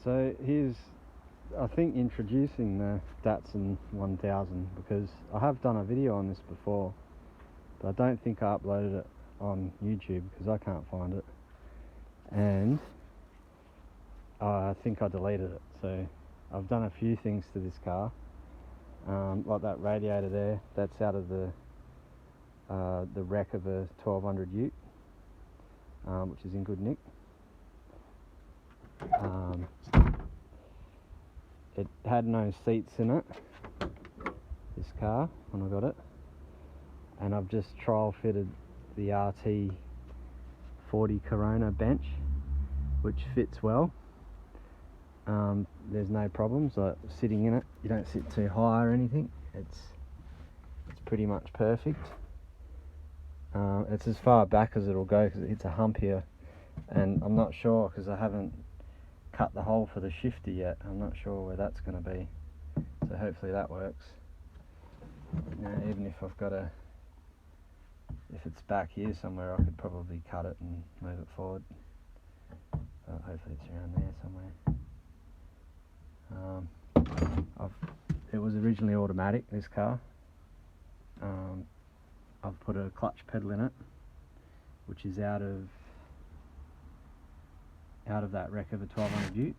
So here's, I think, introducing the Datsun 1000, because I have done a video on this before, but I don't think I uploaded it on YouTube because I can't find it, and I think I deleted it. So I've done a few things to this car, like that radiator there, that's out of the wreck of a 1200 Ute, which is in good nick. It had no seats in it, this car, when I got it, and I've just trial fitted the RT40 Corona bench, which fits well. There's no problems, like sitting in it, you don't sit too high or anything. It's pretty much perfect. It's as far back as it'll go because it hits a hump here, and I'm not sure because I haven't cut the hole for the shifter yet. I'm not sure where that's going to be, so hopefully that works. Now, even if I've got if it's back here somewhere, I could probably cut it and move it forward. Hopefully it's around there somewhere. It was originally automatic, this car. I've put a clutch pedal in it, which is out of that wreck of a 1200 Ute,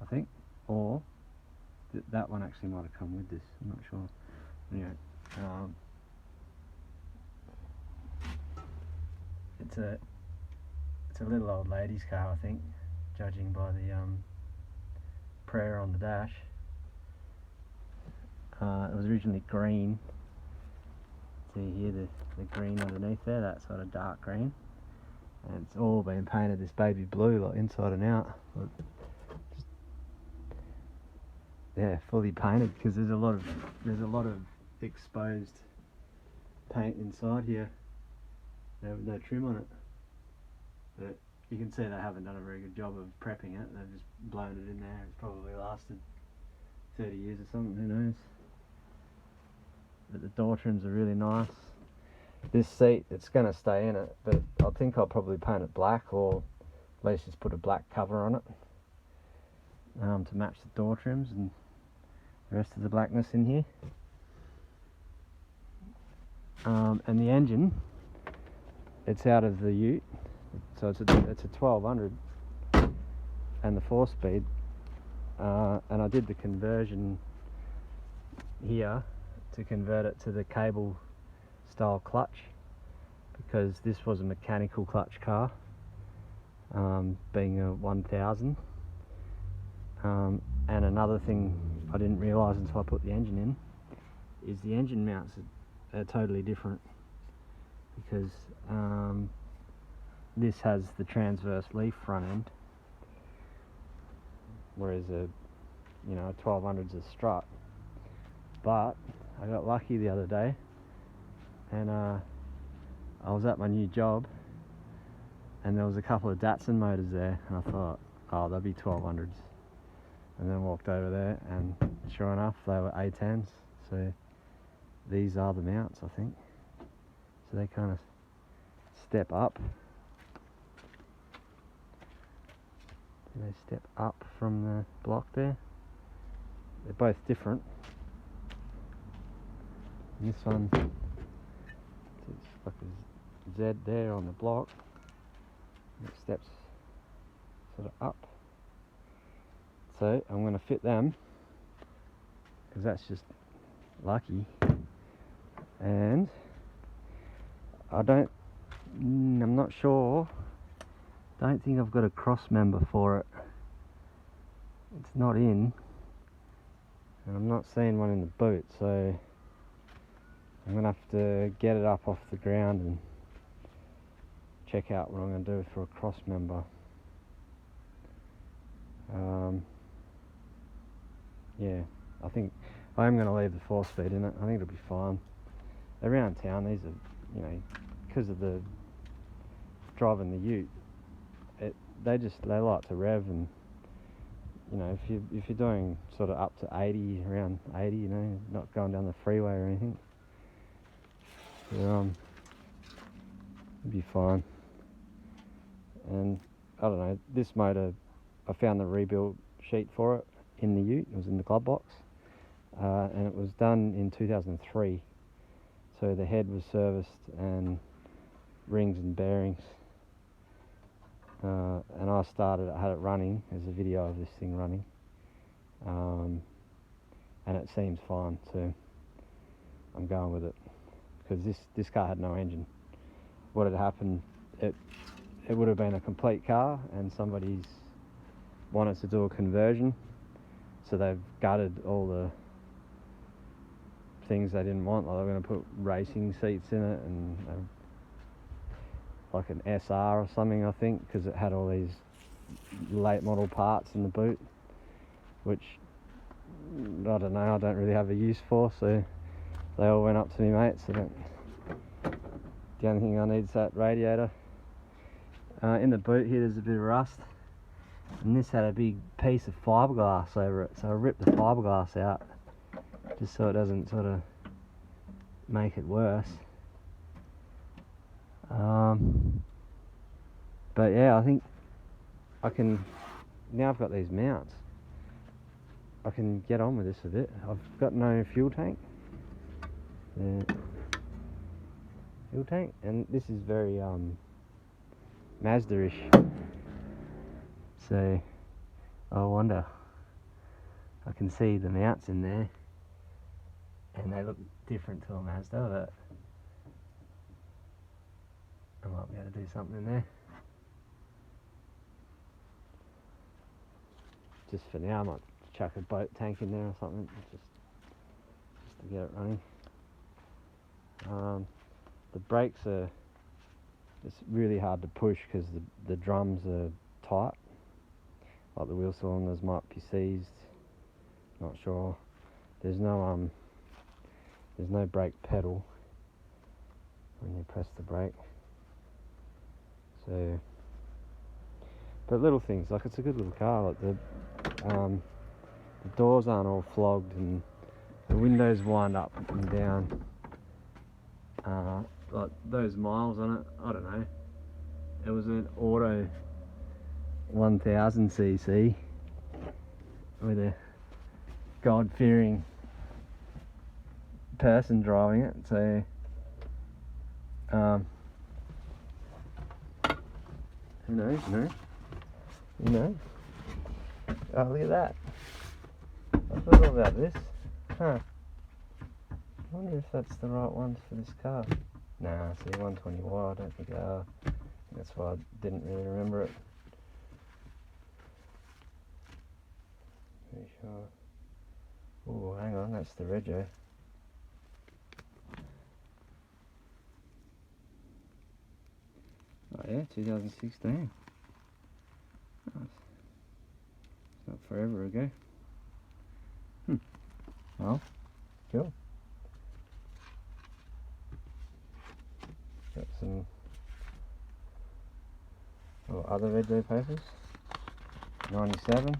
I think, or that one actually might have come with this, I'm not sure. Anyway, it's a little old lady's car, I think, judging by the prayer on the dash. It was originally green. See here the green underneath there, that sort of dark green, and it's all been painted this baby blue, like inside and out. Just, yeah, fully painted, because there's a lot of exposed paint inside here. With no trim on it, but you can see they haven't done a very good job of prepping it. They've just blown it in there. It's probably lasted 30 years or something, who knows. But the door trims are really nice. This seat, it's going to stay in it, but I think I'll probably paint it black, or at least just put a black cover on it to match the door trims and the rest of the blackness in here. And the engine, it's out of the Ute, so it's a 1200 and the 4-speed, and I did the conversion here to convert it to the cable style clutch, because this was a mechanical clutch car, being a 1000. And another thing I didn't realise until I put the engine in is the engine mounts are totally different, because this has the transverse leaf front end, whereas a 1200's a strut. But I got lucky the other day, and I was at my new job, and there was a couple of Datsun motors there, and I thought, oh, they'll be 1200s, and then walked over there, and sure enough, they were A10s. So these are the mounts, I think. So they kind of step up. They step up from the block there. They're both different. And this one, it's like a Z there on the block. And it steps sort of up. So I'm going to fit them, because that's just lucky. And I'm not sure, don't think I've got a cross member for it. It's not in, and I'm not seeing one in the boot, so I'm gonna have to get it up off the ground and check out what I'm gonna do for a cross member. Yeah, I think I am gonna leave the 4-speed in it. I think it'll be fine. Around town, these are, because of the driving the Ute, they like to rev, and if you're doing sort of up to 80, around 80, not going down the freeway or anything, it'll be fine. And I don't know, this motor I found the rebuild sheet for it in the ute. It was in the glove box, and it was done in 2003. So the head was serviced and rings and bearings. And I had it running. There's a video of this thing running, and it seems fine. So I'm going with it because this car had no engine. What had happened? It would have been a complete car, and somebody's wanted to do a conversion, so they've gutted all the things they didn't want. Like they were going to put racing seats in it and like an SR or something, I think, because it had all these late model parts in the boot, which I don't know, I don't really have a use for. So they all went up to me mates. So the only thing I need is that radiator. In the boot here there's a bit of rust, and this had a big piece of fiberglass over it, so I ripped the fiberglass out just so it doesn't sort of make it worse. But yeah, I think I can, now I've got these mounts, I can get on with this a bit. I've got no fuel tank. Fuel tank, and this is very Mazda-ish. So I wonder, I can see the mounts in there and they look different to a Mazda, but I might be able to do something in there. Just for now, I might chuck a boat tank in there or something, just to get it running. The brakes are, it's really hard to push because the drums are tight. Like the wheel cylinders might be seized, not sure. There's no brake pedal when you press the brake. So, but little things, like it's a good little car. Like the doors aren't all flogged and the windows wind up and down. Like those miles on it, I don't know. It was an auto 1000cc with a God-fearing person driving it. So who knows, you know. Oh, look at that. I forgot all about this. Huh. I wonder if that's the right ones for this car. Nah, see, 120Y, I don't think they are. That's why I didn't really remember it. Pretty sure. Oh, hang on, that's the rego. Oh yeah, 2016. Nice. It's not forever ago. Well, cool. Got some other rego papers. 97.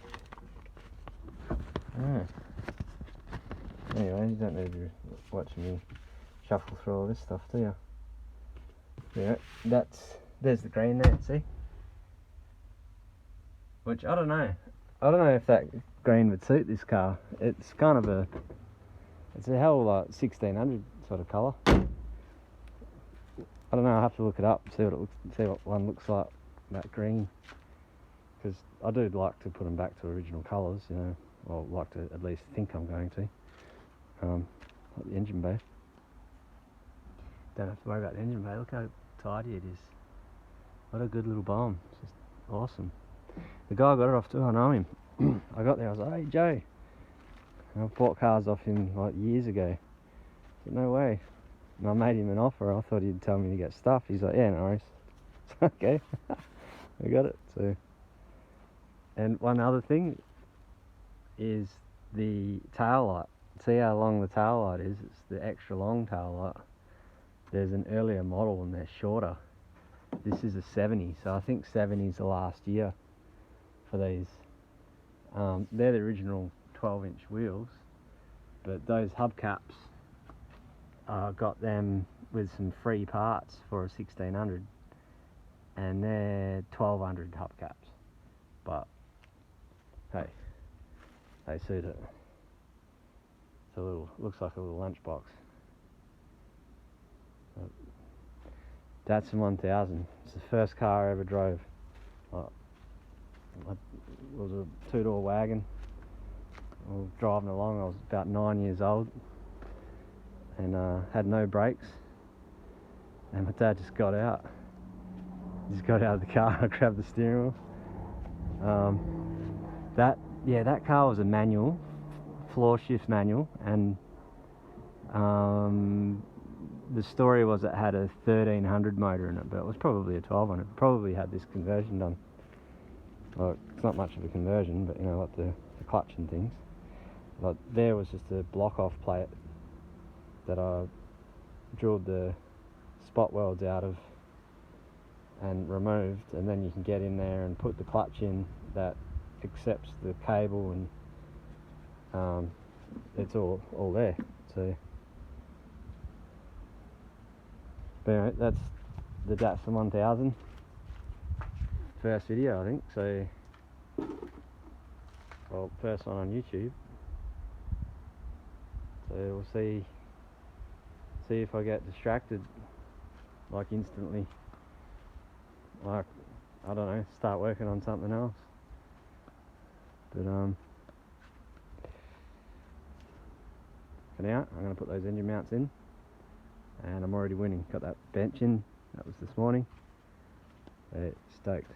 Yeah. Anyway, you don't need to watch me shuffle through all this stuff, do you? Yeah, there's the green there, see? Which I don't know if that green would suit this car. It's kind of it's a hell of a 1600 sort of colour. I don't know, I'll have to look it up, see what one looks like, that green. Because I do like to put them back to original colours, you know, or like to at least think I'm going to. Like the engine bay. Don't have to worry about the engine bay, look how tidy it is. What a good little bomb, it's just awesome. The guy I got it off too, I know him. I got there, I was like, hey Joe. And I've bought cars off him like years ago. I said, no way. And I made him an offer, I thought he'd tell me to get stuff. He's like, yeah, no worries. Okay, I got it. So, and one other thing is the tail light. See how long the tail light is? It's the extra long tail light. There's an earlier model and they're shorter. This is a 70, so I think 70 is the last year for these. They're the original 12-inch wheels, but those hubcaps, got them with some free parts for a 1600, and they're 1200 hubcaps. But hey, they suit it. It's a little, looks like a little lunchbox. Datsun 1000. It's the first car I ever drove. It was a two-door wagon. I was driving along. I was about 9 years old, and had no brakes. And my dad just got out. He just got out of the car. I grabbed the steering wheel. That car was a manual, floor shift manual, and the story was it had a 1300 motor in it, but it was probably a 1200. Probably had this conversion done. Well, it's not much of a conversion, but you know, like the clutch and things. Like there was just a block off plate that I drilled the spot welds out of and removed, and then you can get in there and put the clutch in that accepts the cable, and it's all there. So, but anyway, that's the Datsun 1000. First video, I think. So, well, first one on YouTube. So we'll see if I get distracted, like instantly. Like, I don't know, start working on something else. But for now, I'm going to put those engine mounts in, and I'm already winning. Got that bench in. That was this morning. Stoked.